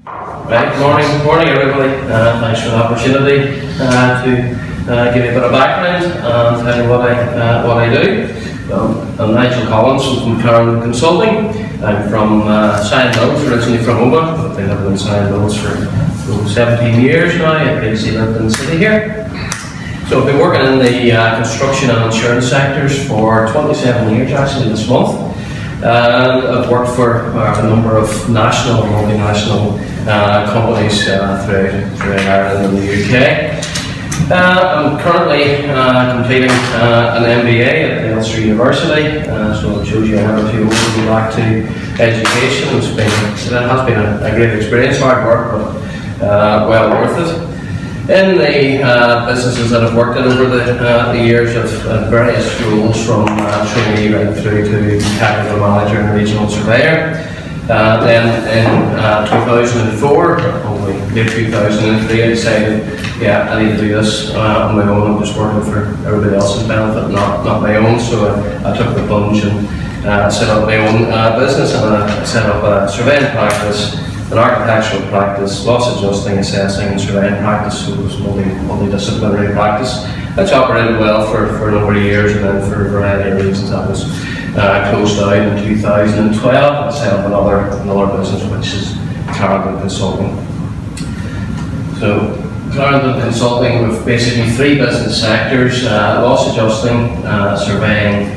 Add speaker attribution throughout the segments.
Speaker 1: Right, morning everybody. Thanks for the opportunity to give you a bit of background and tell you what I do. I'm Nigel Collins from Clarendon Consulting. I'm from Mills, originally from Oba. I've been living in Mills for 17 years now. I previously lived in the city here. So I've been working in the construction and insurance sectors for 27 years actually this month. I've worked for a number of national and multinational companies throughout Ireland and the UK. I'm currently completing an MBA at Ulster University, so it shows you how to go back to education. It has been a great experience, hard work, but well worth it. In the businesses that I've worked in over the years, of various roles from trainee right through to technical manager and regional surveyor. Then in 2004, probably late 2003, I decided, I need to do this on my own. I'm just working for everybody else's benefit, not my own. So I took the plunge and set up my own business, and I set up a surveying practice, an architectural practice, loss adjusting, assessing and surveying practice. So it was multidisciplinary practice, which operated well for a number of years, and then for a variety of reasons that was closed out in 2012. I set up another business, which is Clarendon Consulting. So Clarendon Consulting, with basically three business sectors: loss adjusting, surveying,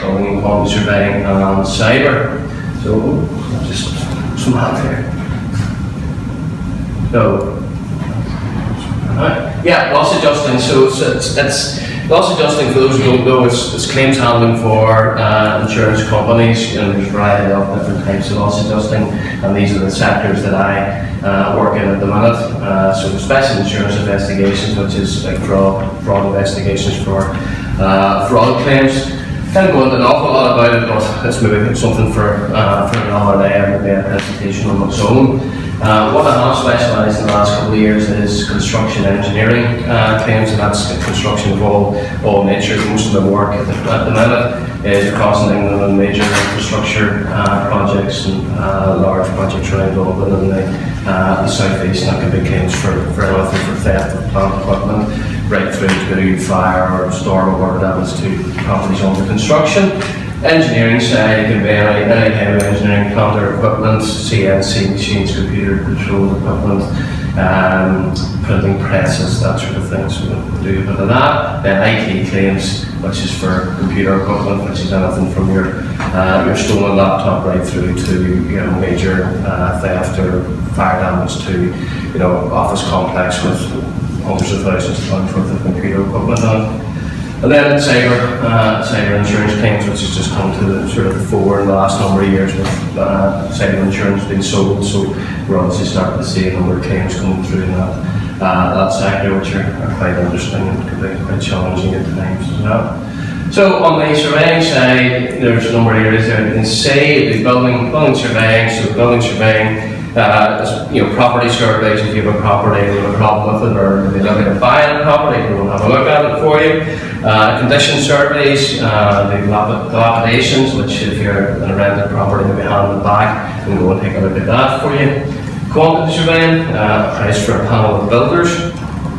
Speaker 1: building and quantity surveying, and cyber. So just some hand here. So loss adjusting. So it's loss adjusting, for those who don't know, it's claims handling for insurance companies. There's a variety of different types of loss adjusting, and these are the sectors that I work in at the minute. So special insurance investigations, which is like fraud investigations for fraud claims. Can't go into an awful lot about it, but it's maybe something for another day, or maybe a presentation on its own. What I have specialised in the last couple of years is construction engineering claims, and that's construction of all natures. Most of the work at the minute is across England on major infrastructure projects and large projects around Dublin and the south east. That could be claims for anything for theft of plant equipment, right through to fire or storm or whatever damage to properties under construction. Engineering side can be any kind of engineering, plant or equipment, CNC machines, computer controlled equipment, printing presses, that sort of thing. So we'll do a bit of that. Then IT claims, which is for computer equipment, which is anything from your stolen laptop right through to major theft or fire damage to office complex with hundreds of thousands of pounds worth of computer equipment on. And then cyber insurance claims, which has just come to the fore in the last number of years with cyber insurance being sold. So we're obviously starting to see a number of claims coming through in that sector, which are quite interesting and can be quite challenging at times as well. So on the surveying side, there's a number of areas there. You can see the building surveying. So building surveying, property surveys. If you have a property and you have a problem with it, or if you're looking at buying a property, we'll have a look at it for you. Condition surveys, the dilapidations, which if you're in a rented property, maybe hand it back and go and take a look at that for you. Quantity surveying, price for a panel of builders,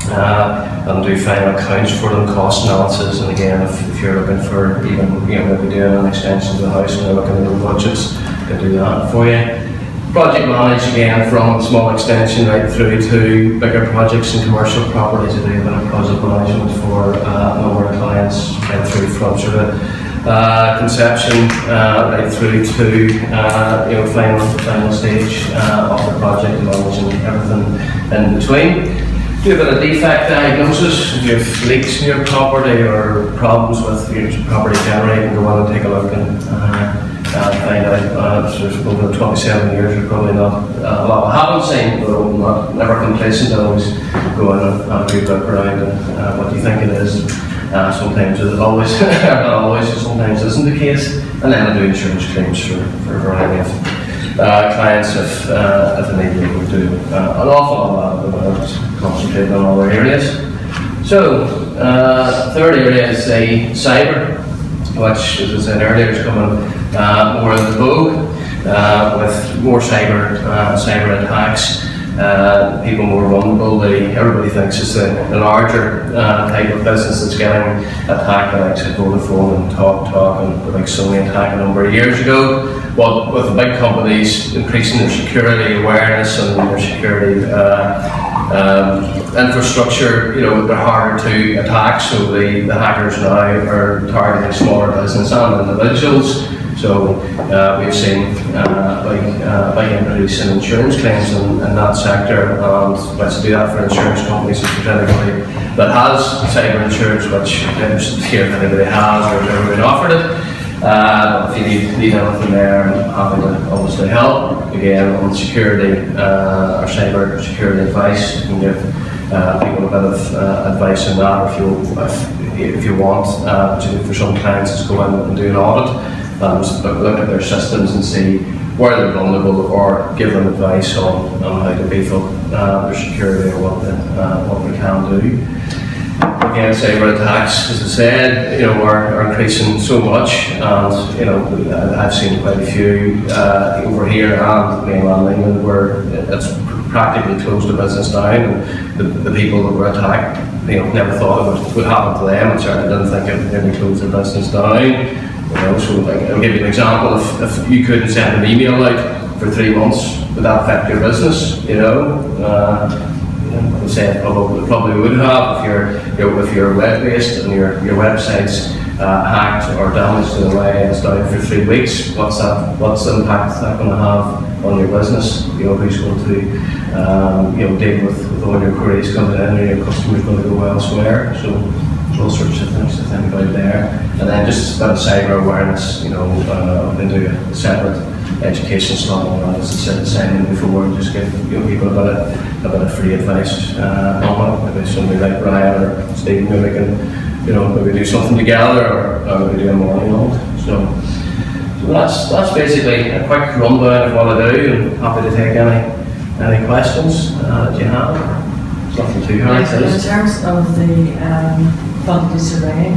Speaker 1: and do final accounts for them, cost analysis. And again, if you're looking for even maybe doing an extension to the house and you're looking at the budgets, can do that for you. Project manage, again, from a small extension right through to bigger projects and commercial properties. I do a bit of project management for a number of clients, right through from conception right through to final stage of the project, managing everything in between. Do a bit of defect diagnosis. If you have leaks in your property or problems with your property generating, go on and take a look and find out. Over 27 years, we're probably not a lot. I haven't seen, but I'm not never complacent. I always go in and have a good look around and what do you think it is. Sometimes it's always, not always, sometimes isn't the case. And then I do insurance claims for a variety of clients if they need me to do an awful lot of it, concentrate on other areas. So, third area is cyber, which, as I said earlier, is coming more into vogue. with more cyber attacks. People more vulnerable. Everybody thinks it's the larger type of business that's getting attacked, like Vodafone and TalkTalk and like Sony attacked a number of years ago. Well, with the big companies increasing their security awareness and their security infrastructure, they're harder to attack. So the hackers now are targeting smaller business and individuals. So we've seen a big increase in insurance claims in that sector, and let's do that for insurance companies. If there's anybody that has cyber insurance, which here if anybody has or has ever been offered it, if you need anything there, I'm happy to obviously help. Again, on security or cyber security advice, you can give people a bit of advice on that if you want. For some clients, just go in and do an audit. Look at their systems and see where they're vulnerable, or give them advice on how to beef up their security or what they can do. Again, cyber attacks, as I said, are increasing so much, and I've seen quite a few over here and mainland England where it's practically closed the business down, and the people that were attacked, never thought it would happen to them, and certainly didn't think it would close their business down. So I'll give you an example. If you couldn't send an email out for 3 months, would that affect your business? I would say it probably would have if you're web-based and your website's hacked or damaged in a way and it's down for 3 weeks. What's the impact that going to have on your business? Who's going to deal with all your queries coming in, or your customers going to go elsewhere? So all sorts of things to think about there. And then just about cyber awareness, I've been doing a separate education slot on that, as I said before, and just give people a bit of free advice on it. Maybe somebody like Ryan or Steve maybe can maybe do something together, or maybe do a morning on it. So that's basically a quick rundown of what I do, and happy to take any questions that you have. It's nothing too hard.
Speaker 2: In terms of the quantity surveying,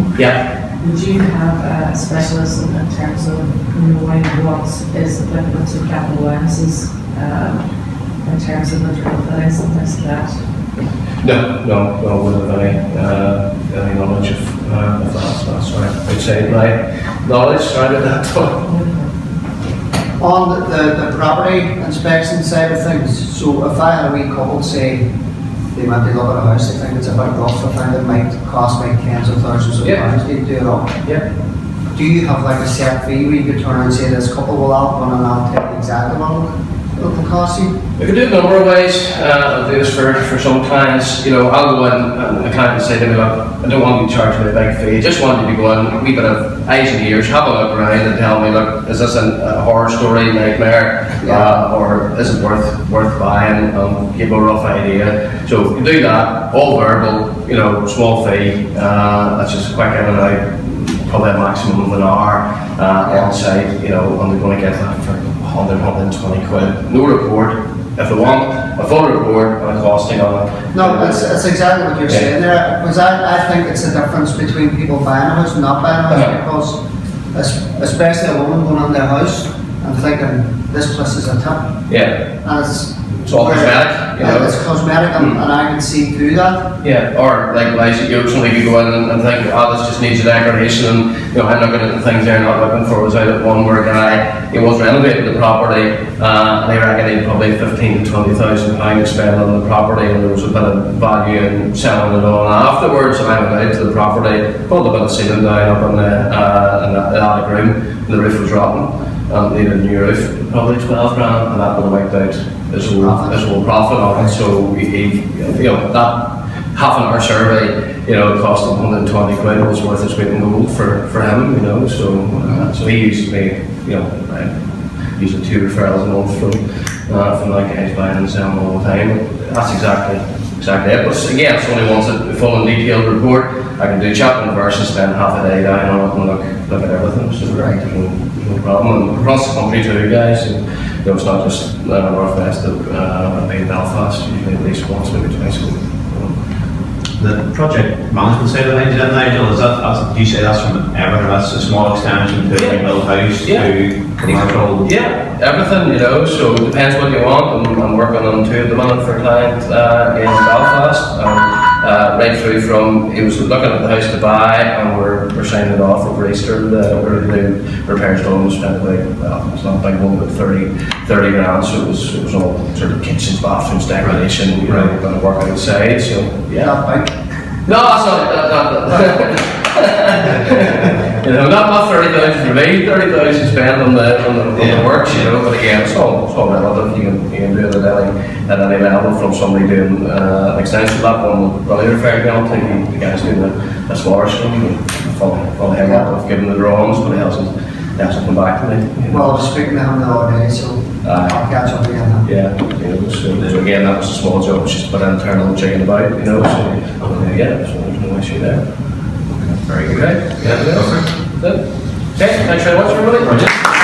Speaker 2: would you have a specialist in terms of knowing what is applicable to capital allowances in terms of the drill fittings and things like that?
Speaker 1: No, I wouldn't have any knowledge of that. That's right. I'd say my knowledge started that time.
Speaker 3: On the property inspection side of things, so if I had a wee couple say they went to look at a house, they think it's a bit rough, I find it might cost me tens of thousands of pounds to do it all. Do you have like a set fee where you could turn around and say this couple will help one and I'll take exactly what it will cost you?
Speaker 1: We could do it a number of ways. I'll do this for some clients. I'll go in and a client will say to me, look, I don't want you to charge me a big fee, I just want you to go in, a wee bit of eyes and ears, have a look around and tell me, look, is this a horror story, nightmare, or is it worth buying, and give a rough idea. So if you do that, all verbal, small fee, that's just quick in and out, probably a maximum of an hour on site, and they're going to get that for 100, 120 quid. No report. If they want a full report and a costing on it.
Speaker 3: No, that's exactly what you're saying there. Because I think it's a difference between people buying a house and not buying a house, because especially a woman going in their house and thinking this place is a tip. And
Speaker 1: it's all cosmetic,
Speaker 3: It's cosmetic, and I can see through that.
Speaker 1: Or likewise, somebody could go in and think, this just needs a decoration, and I'm looking at the things they're not looking for. Was out at one where a guy, he was renovating the property, and they reckon he had probably 15 to 20,000 pounds to spend on the property, and there was a bit of value in selling it on afterwards. And I went out to the property, pulled a bit of ceiling down up in the attic room, and the roof was rotten, and needed a new roof, probably 12 grand, and that would have wiped out his whole profit on it. So that half an hour survey, it cost him 120 quid, was worth his weight in gold for him, so he used me, using 2 referrals a month from like guys buying and selling all the time. That's exactly it. But again, if somebody wants a full and detailed report, I can do chapter and verse and spend half a day down on it and look at everything. So there's no problem. And across the country too, guys. It's not just northwest of Belfast. Usually at least once, maybe twice a week.
Speaker 4: The project management side of things, then, Nigel, do you say that's from everything? That's a small extension to a built house to commercial.
Speaker 1: Yeah, everything, you know, so it depends what you want. I'm working on 2 at the minute for a client in Belfast. Right through from, he was looking at the house to buy and we're signing it off over Easter. We're the repairs done, we spent about, well, it's not a big one, but 30 grand, so it was all sort of kitchens, bathrooms, decoration, you know, going to work outside, so yeah.
Speaker 3: Not big.
Speaker 1: No, that's not you know, not 30,000 for me, 30,000 spent on the works, you know, but again, it's all relative. You can do it at any level, from somebody doing an extension of that one, really referring down to the guys doing a smaller scheme, follow him up with giving the drawings, but he hasn't come back to me. You know.
Speaker 3: Well, I was speaking to him the other day, so I'll catch up again.
Speaker 1: Yeah, you know, so again, that was a small job, it's just about internal jigging about, you know, so yeah, so there's no issue there.
Speaker 4: Very good.
Speaker 1: Okay, yeah, okay, thanks very much everybody.